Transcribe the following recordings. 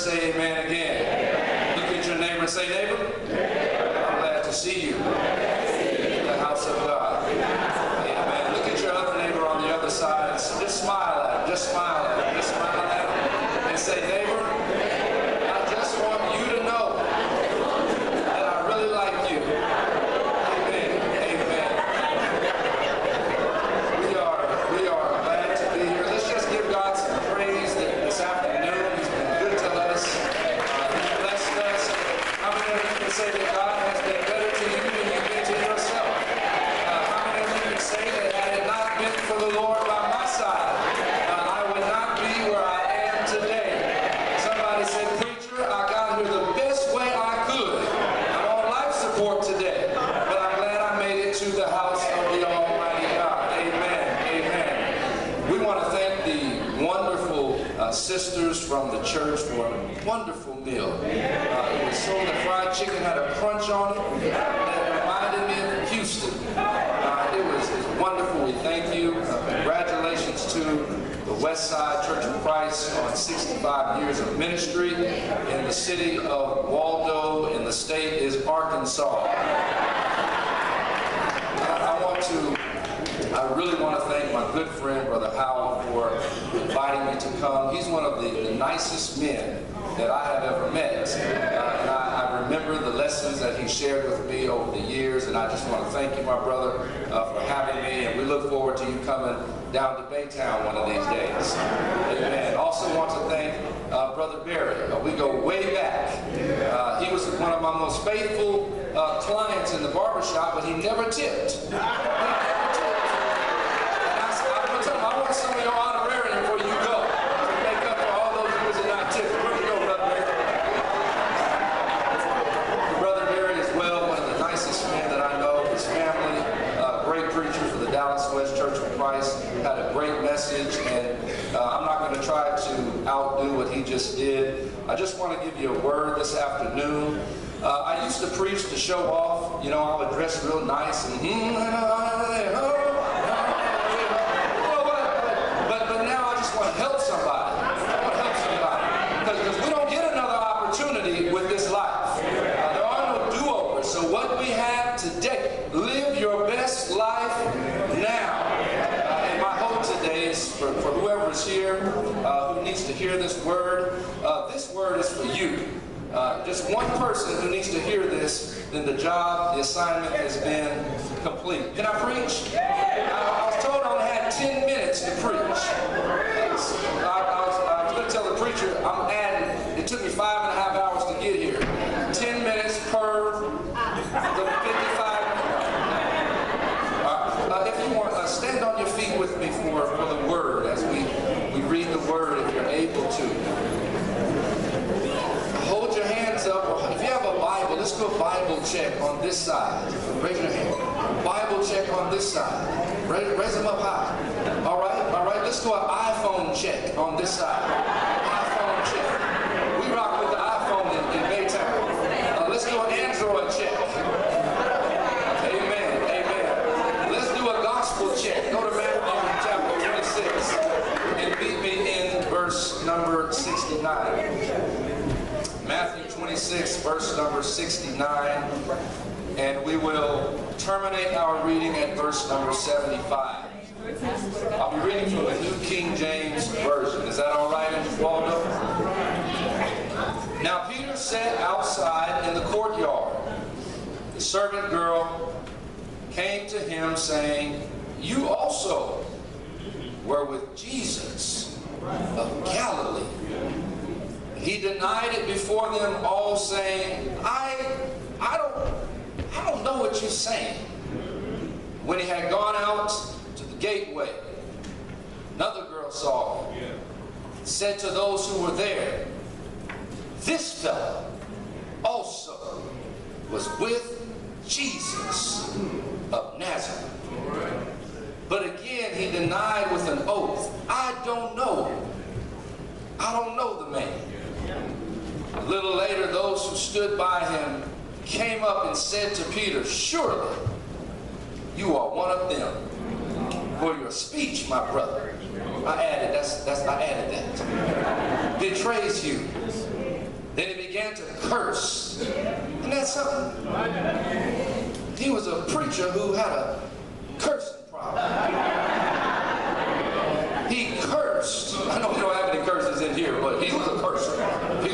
say amen again. Amen. Look at your neighbor and say, neighbor, I'm glad to see you in the house of God. Amen. Look at your other neighbor on the other side and just smile at him. Just smile at him. Just smile at him. And say, neighbor, I just want you to know that I really like you. Amen. Amen. We are glad to be here. Let's just give God some praise this afternoon. He's been good to us. He blessed us. How many of you can say that God has been better to you than you've been to yourself? How many of you can say that had it not been for the Lord by my side, I would not be where I am today? Somebody said, preacher, I got here the best way I could. I'm on life support today, but I'm glad I made it to the house of the Almighty God. Amen. Amen. We want to thank the wonderful sisters from the church for a wonderful meal. It was so the fried chicken had a crunch on it that reminded me of Houston. It was wonderful. We thank you. Congratulations to the West Side Church of Christ on 65 years of ministry in the city of Waldo, and the state is Arkansas. I really want to thank my good friend, Brother Howell, for inviting me to come. He's one of the nicest men that I have ever met. And I remember the lessons that he shared with me over the years, and I just want to thank you, my brother, for having me, and we look forward to you coming down to Baytown one of these days. Amen. Also want to thank Brother Barry. We go way back. He was one of my most faithful clients in the barbershop, but he never tipped. I want some of your honorarium before you go to make up for all those years of not tipping. Where you go, Brother Barry? Brother Barry is well, one of the nicest men that I know. His family, great preacher for the Dallas West Church of Christ, had a great message, and I'm not going to try to outdo what he just did. I just want to give you a word this afternoon. I used to preach to show off. You know, I would dress real nice and but now I just want to help somebody. I want to help somebody because we don't get another opportunity with this life. There are no do-overs. So what we have today, live your best life now. And my hope today is for whoever is here who needs to hear this word is for you. Just one person who needs to hear this, then the job, the assignment has been complete. Can I preach? I was told I only had 10 minutes to preach. I was going to tell the preacher, I'm adding, it took me 5.5 hours to get here. 10 minutes per the 55. If you want, stand on your feet with me for the word as we read the word if you're able to. Hold your hands up. If you have a Bible, let's do a Bible check on this side. Raise your hand. Bible check on this side. Raise them up high. All right. Let's do an iPhone check on this side. iPhone check. We rock with the iPhone in Baytown. Let's do an Android check. Amen. Let's do a gospel check. Go to Matthew chapter 26 and meet me in verse number 69. Matthew 26, verse number 69, and we will terminate our reading at verse number 75. I'll be reading from the New King James Version. Is that all right, Waldo? Now Peter sat outside in the courtyard. The servant girl came to him saying, "You also were with Jesus of Galilee." He denied it before them all, saying, I don't know what you're saying. When he had gone out to the gateway, another girl saw him, said to those who were there, "This fellow also was with Jesus of Nazareth." But again he denied with an oath, I don't know the man. A little later, those who stood by him came up and said to Peter, "Surely you are one of them, for your speech, my brother," I added that, betrays you. began to curse. Isn't that something? He was a preacher who had a cursing problem. He cursed. I know we don't have any curses in here, but he was a cursor. He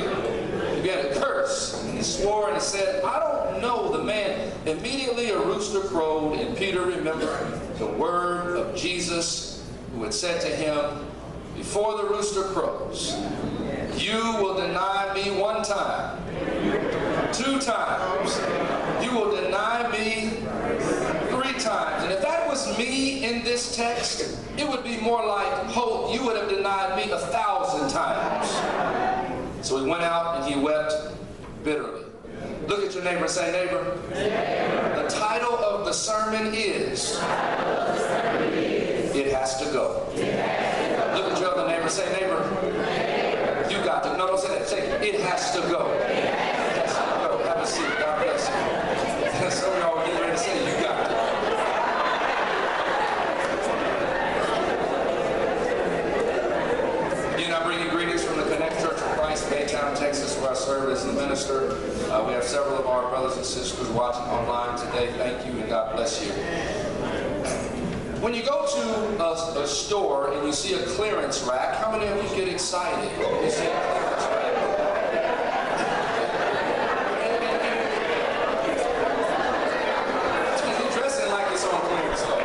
began to curse. And he swore and he said, I don't know the man. Immediately a rooster crowed, and Peter remembered the word of Jesus, who had said to him, before the rooster crows, you will deny me 1 time, 2 times. You will deny me 3 times. And if that was me in this text, it would be more like, HOLT, you would have denied me 1,000 times. So he went out and he wept bitterly. Look at your neighbor and say, neighbor, the title of the sermon is, It Has to Go. Look at your other neighbor and say, neighbor, you got to, no, don't say that, say, it has to go. It has to go. Have a seat. God bless you. Some of y'all are getting ready to say, you got to. Again, I bring you greetings from the Connect Church of Christ, Baytown, Texas, where I serve as the minister. We have several of our brothers and sisters watching online today. Thank you and God bless you. When you go to a store and you see a clearance rack, how many of you get excited when you see a clearance rack? You're dressing like it's on clearance though.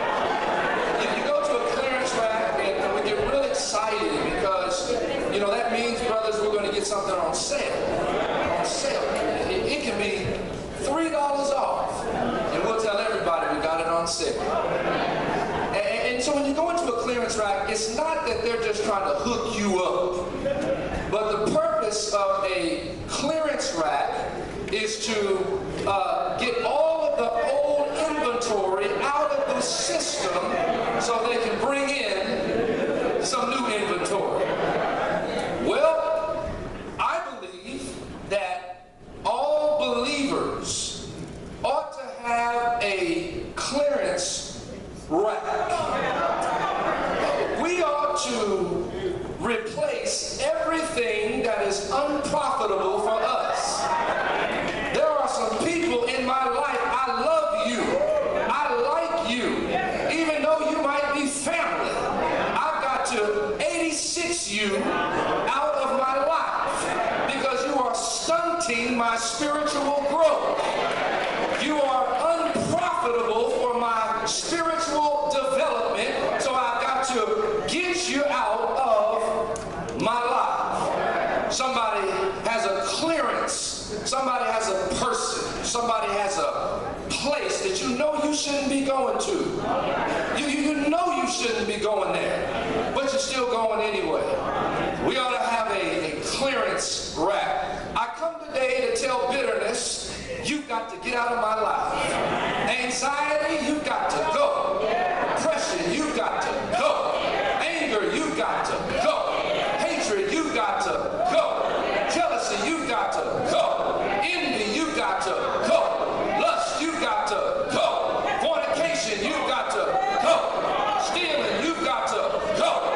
If you go to a clearance rack and we get real excited because, you know, that means, brothers, we're going to get something on sale. On sale. It can be $3 off, and we'll tell everybody we got it on sale. And so when you go into a clearance rack, it's not that they're just trying to hook you up, but the purpose of a clearance rack is to get all of the old inventory out of the system so they can bring in some new inventory. Well, I believe that all believers ought to have a clearance rack. We ought to replace everything that is unprofitable for us. There are some people in my life, I love you, I like you, even though you might be family. I've got to 86 you out of my life because you are stunting my spiritual growth. You are unprofitable for my spiritual development, so I've got to get you out of my life. Somebody has a clearance, somebody has a person, somebody has a place that you know you shouldn't be going to. You know you shouldn't be going there, but you're still going anyway. We ought to have a clearance rack. I come today to tell bitterness, you've got to get out of my life. Anxiety, you've got to go. Depression, you've got to go. Anger, you've got to go. Hatred, you've got to go. Jealousy, you've got to go. Envy, you've got to go. Lust, you've got to go. Fornication, you've got to go. Stealing, you've got to go.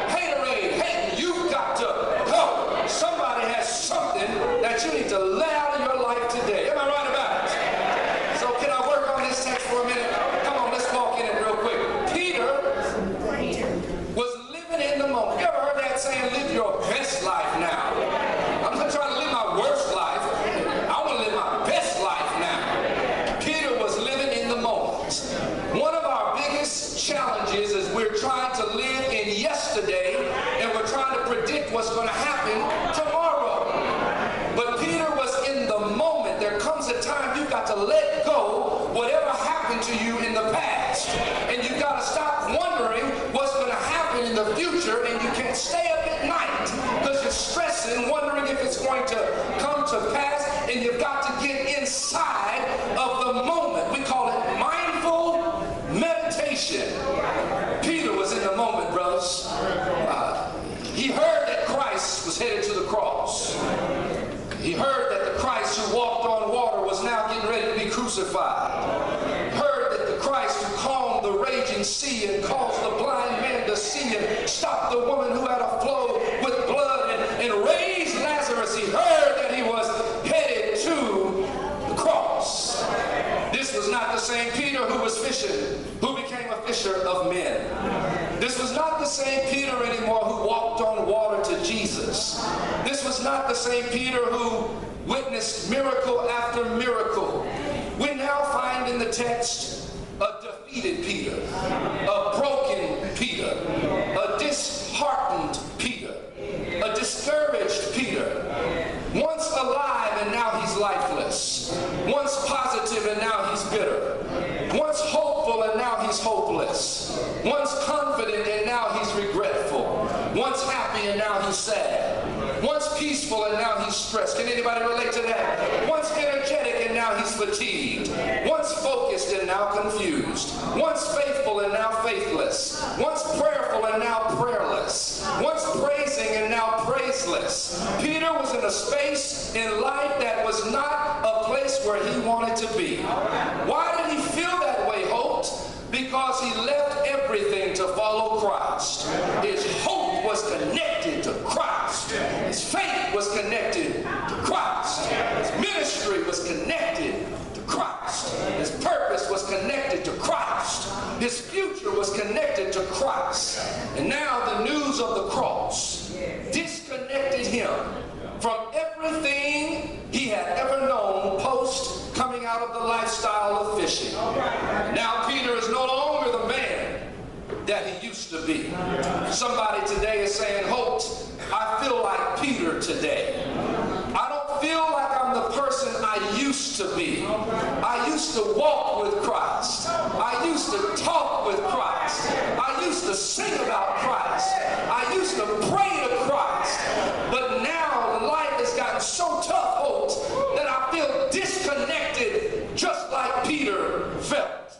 Haterade, hating, you've got to go. Somebody has something that you need to let out of your life today. Am I right about it? So can I work on this text for a minute? Come on, let's walk in it real quick. Peter was living in the moment. You ever heard that saying, live your best life now? I'm not trying to live my worst life. I want to live my best life now. Peter was living in the moment. One of our biggest challenges is we're trying to live in yesterday and we're trying to predict what's going to happen tomorrow. But Peter was in the moment. There comes a time you've got to let go whatever happened to you in the past. And you've got to stop wondering what's going to happen in the future, and you can't stay up at night because you're stressing, wondering if it's going to come to pass, and you've got to get inside of the moment. We call it mindful meditation. Peter was in the moment, brothers. He heard that Christ was headed to the cross. He heard that the Christ who walked on water was now getting ready to be crucified. Heard that the Christ who calmed the raging sea and caused the blind man to see and stopped the woman who had a flow with blood and raised Lazarus. He heard that he was fisher of men. This was not the same Peter anymore who walked on water to Jesus. This was not the same Peter who witnessed miracle after miracle. We now find in the text a defeated Peter, a broken Peter, a disheartened Peter, a discouraged Peter, once alive and now he's lifeless, once positive and now he's bitter, once hopeful and now he's hopeless, once confident and now he's regretful, once happy and now he's sad, once peaceful and now he's stressed. Can anybody relate to that? Once energetic and now he's fatigued, once focused and now confused, once faithful and now faithless, once prayerful and now prayerless, once praising and now praiseless. Peter was in a space in life that was not a place where he wanted to be. Why did he feel that way, Holt? Because he left everything to follow Christ. His hope was connected to Christ. His faith was connected to Christ. His ministry was connected to Christ. His purpose was connected to Christ. His future was connected to Christ. And now the news of the cross disconnected him from everything he had ever known post coming out of the lifestyle of fishing. Now Peter is no longer the man that he used to be. Somebody today is saying, Holt, I feel like Peter today. I don't feel like I'm the person I used to be. I used to walk with Christ. I used to talk with Christ. I used to sing about Christ. I used to pray to Christ. But now life has gotten so tough, Holt, that I feel disconnected just like Peter felt.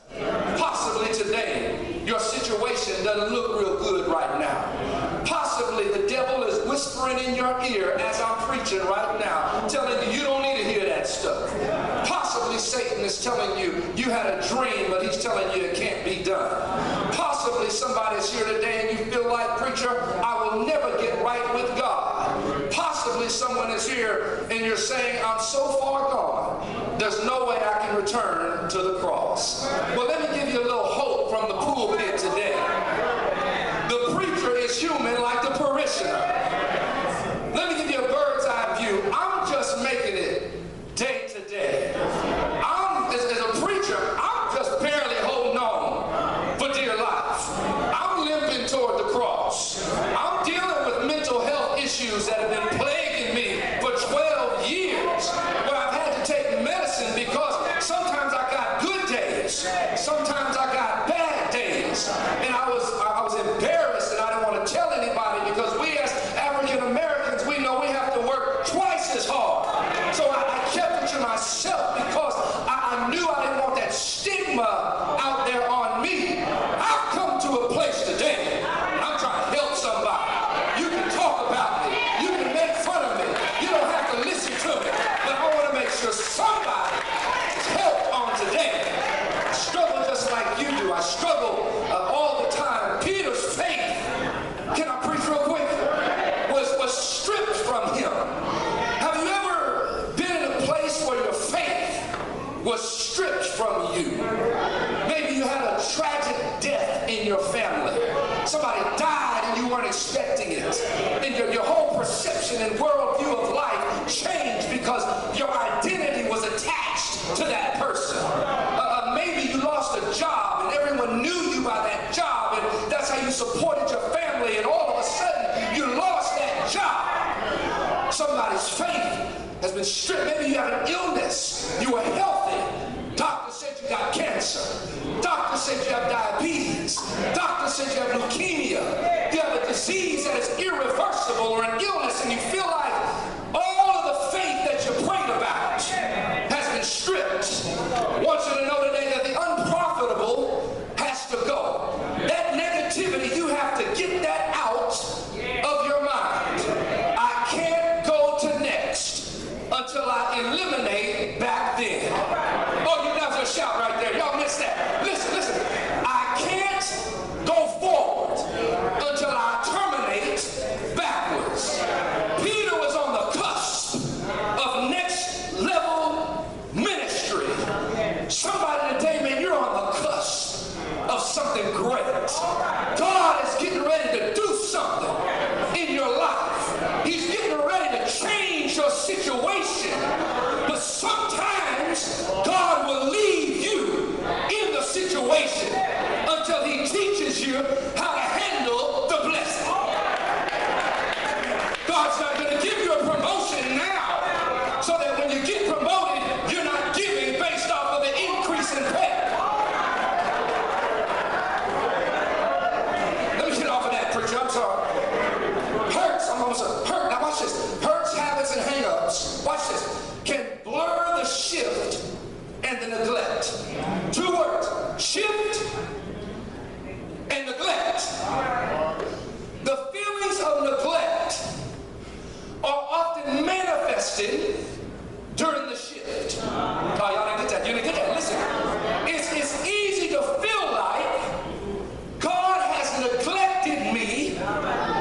Possibly today, your situation doesn't look real good right now. Possibly the devil is whispering in your ear as I'm preaching right now, telling you you don't need to hear that stuff. Possibly Satan is telling you you had a dream, but he's telling you it can't be done. Possibly somebody's here today and you feel like, preacher, I will never get right with God. Possibly someone is here and you're saying, I'm so far gone, there's no way I can return to the cross. Well, let me give you a little hope from the pulpit today. The preacher is human like the parishioner. Let me give you a bird's eye view. I'm just making it day to day. As a preacher, I'm just barely holding on for dear life. I'm limping toward the cross. I'm dealing with mental health issues that have been plaguing me for 12 years, where I've had to take medicine because sometimes I got good days, sometimes I got bad days, and I was embarrassed and I didn't want to tell anybody because we as African Americans, we know we have to work twice as hard. So I kept it to myself because I knew I didn't want that stigma out there on me. I've come to a place today, I'm trying to help somebody. You can talk about me, you can make fun of me, you don't have to listen to me, but I want to make sure somebody is helped on today. I struggle just like you do. I struggle all the time. Peter's faith, can I preach real quick, was stripped from him. Have you ever been in a place where your faith was stripped from you? Maybe you had a tragic death in your family. Somebody died and you weren't expecting it. And your whole perception and worldview of life changed because your identity was attached to that person. Maybe you lost a job and everyone knew you by that job and that's how you supported your family, and all of a sudden you lost that job. Somebody's faith has been stripped. Maybe you have an illness. You were healthy. Doctor said you got cancer. Doctor said you have diabetes. Doctor said you have leukemia. You have a disease that is irreversible or an illness, and you feel like all of the faith that you prayed about has been stripped. I want you to know today that the unprofitable has to go. That negativity, you have to get that out of your mind. I can't go to next until I eliminate back then. Oh, you guys are shout right there. Y'all missed that. Listen. I can't go forward until I terminate backwards. Peter was on the cusp of next level ministry. Somebody today, man, you're on the cusp of something great. situation, but sometimes God will leave you in the situation until he teaches you how to handle the blessing. God's not going to give you a promotion now so that when you get promoted, you're not giving based off of the increase in pay. Let me get off of that, preacher. I'm sorry. Hurts. I'm almost hurt. Now watch this. Hurts, habits, and hang-ups. Watch this. Can blur the shift and the neglect. 2 words. Shift and neglect. The feelings of neglect are often manifested during the shift. Oh, y'all didn't get that. You didn't get that. Listen. It's easy to feel like God has neglected me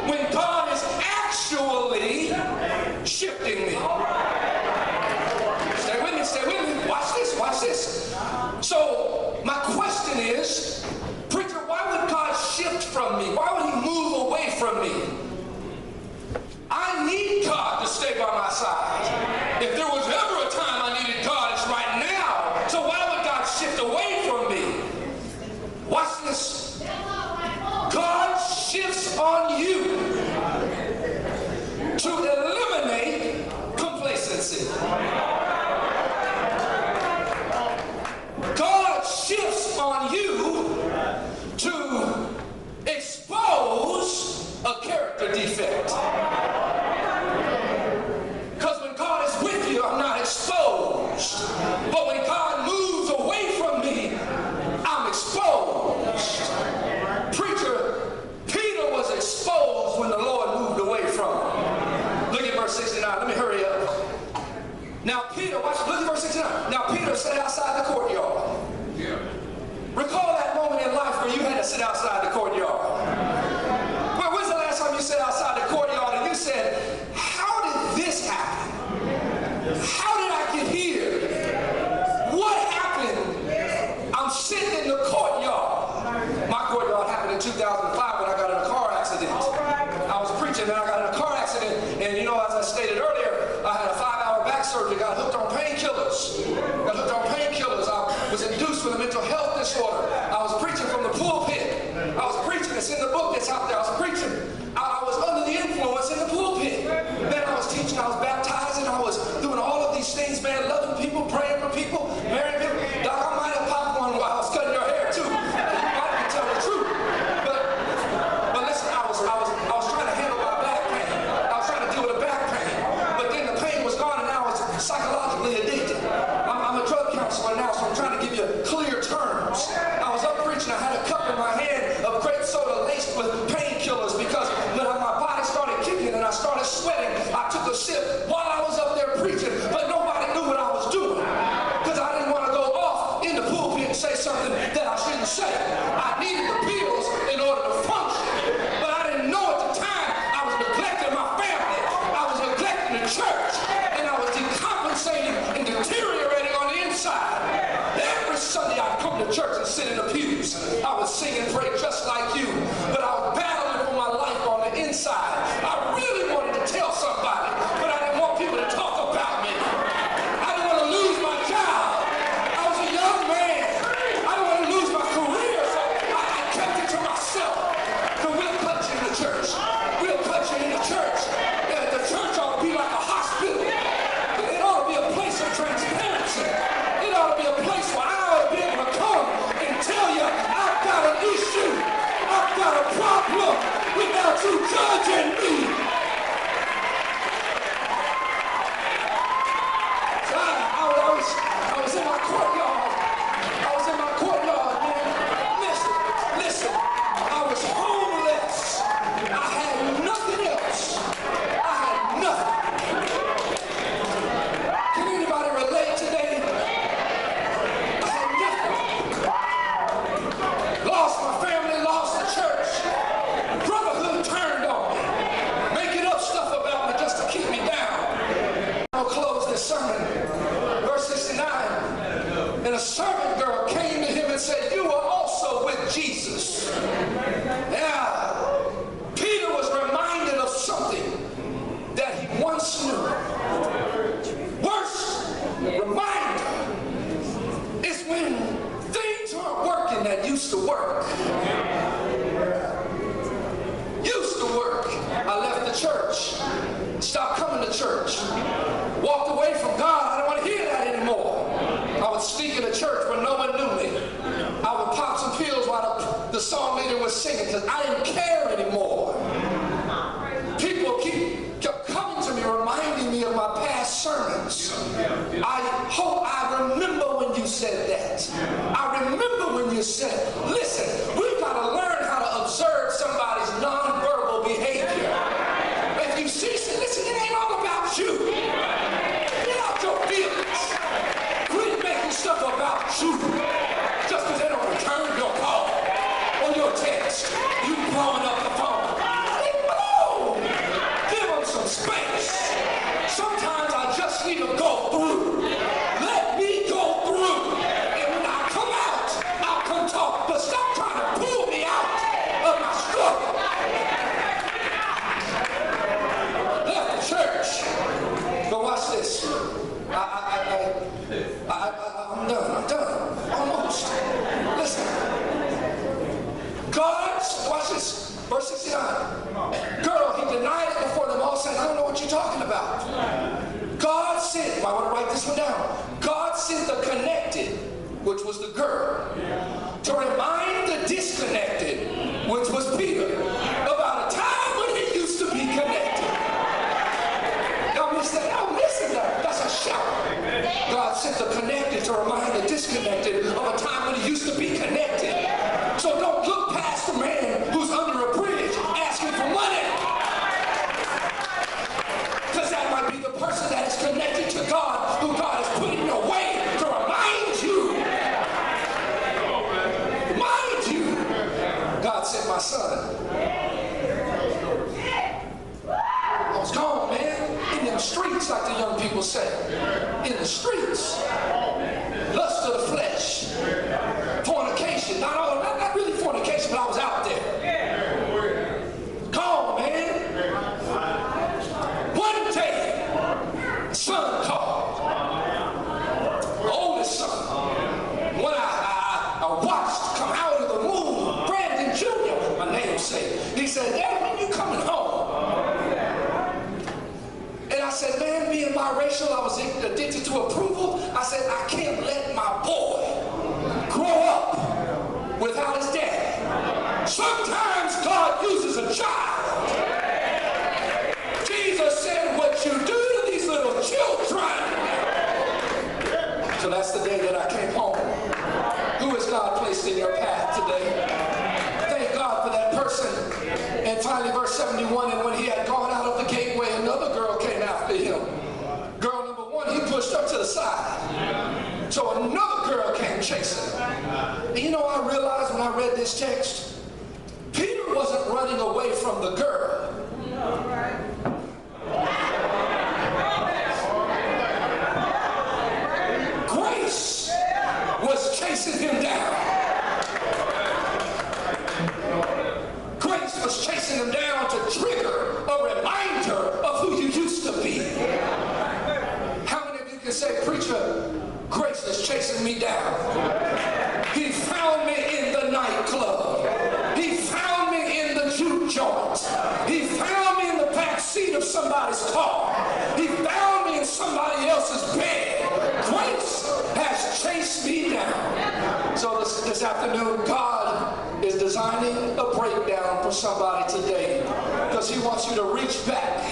when God is actually shifting me. Stay with me, stay with me. Watch this, watch this. So, my question is, preacher, why would God shift from me? Why would he move away from me? I need God to stay by my side. If there was ever a time I needed God, it's right now. So why would God shift away from me? Watch this. God shifts on you to eliminate complacency. God shifts on you to expose a character defect. Because when God is with you, I'm not exposed. But when God moves away from me, I'm exposed. Preacher, Peter was exposed when the Lord moved away from him. Look at verse 69. Let me hurry up. Now Peter, watch, look at verse 69. Now Peter sat outside the courtyard. Yeah. Recall that moment in life where you had to sit outside the courtyard. Well, when's the last time you sat outside the courtyard and you said, how did this happen? How did I get here? What happened? I'm sitting in the courtyard. My courtyard happened in 2005 when I got in a car accident. I was preaching and I got in a car accident, and you know, as I stated earlier, I had a 5-hour back surgery, got hooked on painkillers. I was induced with a mental health disorder. I was preaching from the pulpit. I was preaching. It's in the book that's out there. I was preaching. I was under the influence in the pulpit. Man, I was teaching. I was baptizing. I was doing all of these things, man, loving people, praying for people, marrying people. Doc, I might have popped one while I was cutting your hair too. I can tell the truth. But listen, I was trying to handle my back pain. I was trying to deal with the back pain. But then the pain was gone, and now I was psychologically addicted. I'm a drug counselor now, so I'm trying to give you clear terms. I was up preaching. I had a cup in my hand of grape soda laced with painkillers because when my body started kicking and I started sweating, I took a sip while I was up there preaching, but nobody knew what I was doing because I didn't want to go off in the pulpit and say something that I shouldn't say. I needed the pills in order to function, but I didn't know at the time I was neglecting my family. I was neglecting the church, and I was decompensating and deteriorating on the inside. Every Sunday I'd come to church and sit in the pews. I would sing and pray just like you, but I was battling for my life on the inside. I really wanted to tell somebody, but I didn't want people to talk about me. I didn't want to lose my job. I was a young man. I didn't want to lose my career, so I kept it to myself. So we'll cut you in the church. We'll cut you in the church. The church ought to be like a hospital. coming to church. Walked away from God. I don't want to hear that anymore. I would sneak into church when no one knew me. I would pop some pills while the song leader was singing because I didn't care anymore. People kept coming to me, reminding me of my past sermons. I hope I remember when you said that. I remember when you said, listen, we've got to learn how to observe somebody's nonverbal behavior. If you see, listen, it ain't all about you. Get out your feelings. Quit making stuff about you. Just because they don't return your call or your text. You blowing up the phone. Some space. Sometimes I just need to go through. Let me go through. And when I come out, I'll come talk. But stop trying to pull me out of my struggle. Left the church. But watch this. I'm done. Almost. Listen. God, watch this. Verse 69. Girl, he denied it before them all, saying, I don't know what you're talking about. God sent, I want to write this one down. God sent the connected, which was the girl, to remind the disconnected, which was Peter, about a time when he used to be connected. Y'all miss that? Y'all missing that? That's a shout. God sent the connected to remind the disconnected of a time when he used to be connected. So don't look past the man who's under a bridge asking for money. Because that might be the person that is connected to God, who God has put in your way to remind you. Remind you. God sent my son. I was gone, man. In them streets, like the young people say. In the streets. Lust of the flesh. Fornication. Not really fornication, but I was out there. Call, man. One day, son called. The oldest son. When I watched come out of the womb, Brandon Jr., my namesake. He said, Dad, when you coming home? And I said, man, being biracial, I was addicted to approval. I said, I can't let my boy grow up without his dad. Sometimes God uses a child. Jesus said, what you do to these little children. So that's the day that I came home. Who has God placed in your path today? Thank God for that person. And finally, verse 71, and when he had gone out of the gateway, another girl came after him. Girl number one, he pushed her to the side. So another girl came chasing. And you know, I realized when I read this text, Peter wasn't running away from the girl. Grace was chasing him down. Grace was chasing him down to trigger a reminder of who you used to be. How many of you can say, preacher, grace is chasing me down? He found me in the nightclub. He found me in the juke joint. He found me in the back seat of somebody's car. He found me in somebody else's bed. Grace has chased me down. So this afternoon, God is designing a breakdown for somebody today, because he wants you to reach back.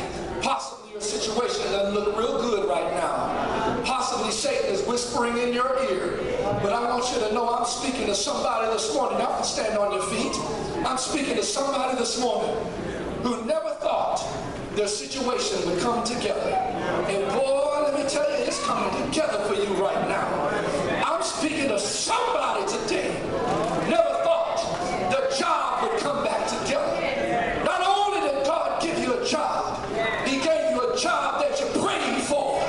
Possibly your situation doesn't look real good right now. Possibly Satan is whispering in your ear. But I want you to know I'm speaking to somebody this morning. Y'all can stand on your feet. I'm speaking to somebody this morning who never thought their situation would come together. And boy, let me tell you, it's coming together for you right now. I'm speaking to somebody today who never thought the job would come back together. Not only did God give you a job, he gave you a job that you prayed for.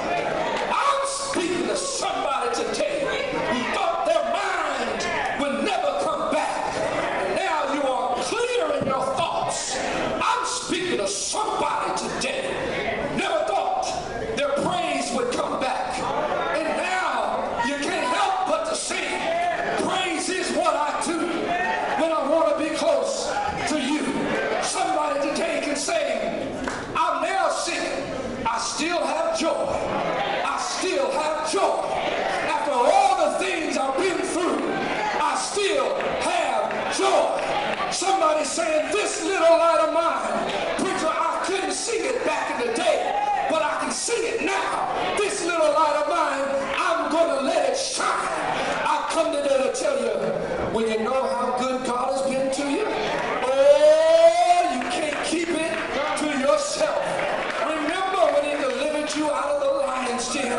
I'm speaking to somebody today who thought their mind would never come back. And now you are clear in your thoughts. I'm speaking to somebody today. Never thought still have joy. I still have joy. After all the things I've been through, I still have joy. Somebody saying, this little light of mine, preacher, I couldn't sing it back in the day, but I can sing it now. This little light of mine, I'm going to let it shine. I come today to tell you, when you know how good God has been to you, oh, you can't keep it to yourself. Remember when he delivered you out of the lion's den.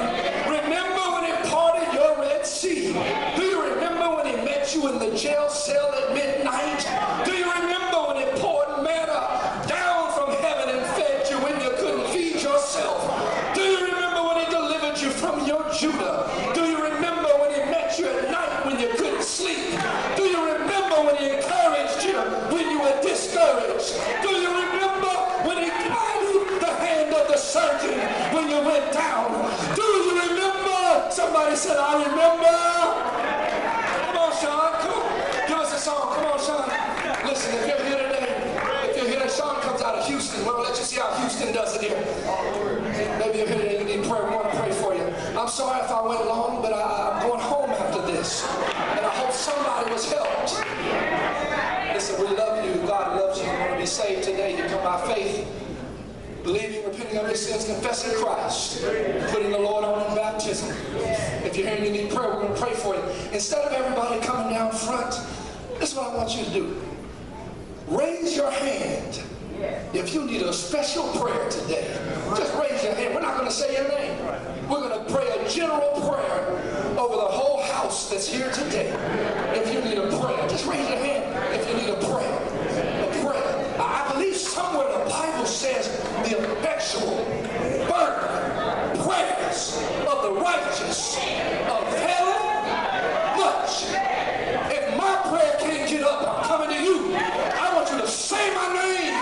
Remember when he parted your Red Sea. Do you remember when he met you in the jail cell at midnight? Do you remember when he poured manna down from heaven and fed you when you couldn't feed yourself? Do you remember when he delivered you from your Judah? Do you remember when he met you at night when you couldn't sleep? Do you remember when he encouraged you when you were discouraged? Do you remember when he guided the hand of the surgeon when you went down? Do you remember? Somebody said, I remember. Come on, Sean. Come on. Give us a song. Come on, Sean. Listen, if you're here today, if you're here, Sean comes out of Houston. We'll let you see how Houston does it here. Maybe you're here today, you need prayer. We want to pray for you. I'm sorry if I went long, but I'm going home after this. And I hope somebody was helped. Listen, we love you. God loves you. You want to be saved today. You come by faith, believing, repenting of your sins, confessing Christ, putting the Lord on in baptism. If you're here and you need prayer, we're going to pray for you. Instead of everybody coming down front, this is what I want you to do. Raise your hand if you need a special prayer today. Just raise your hand. We're not going to say your name. We're going to pray a general prayer over the whole house that's here today. If you need a prayer, just raise your hand if you need a prayer. A prayer. I believe somewhere the Bible says the effectual, fervent prayers of the righteous availeth much. If my prayer can't get up, I'm coming to you. I want you to say my name.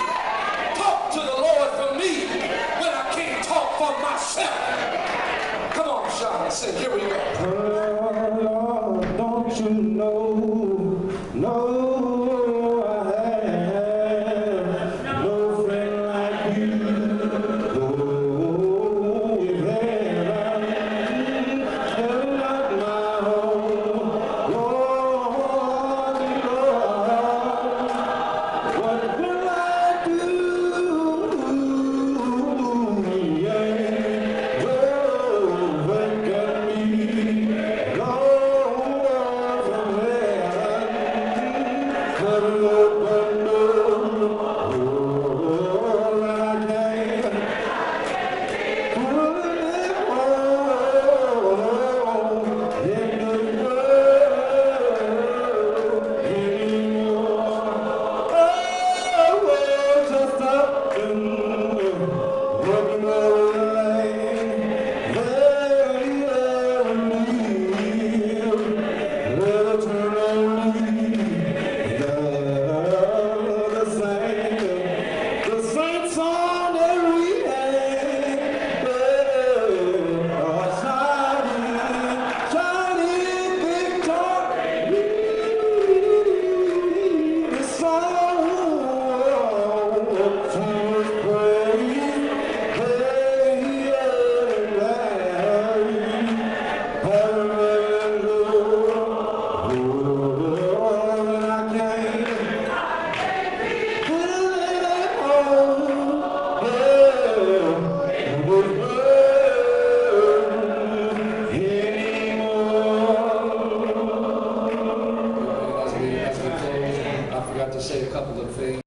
Talk to the Lord for me when I can't talk for myself. Come on, Sean, sing. Here we go. Lord, don't you know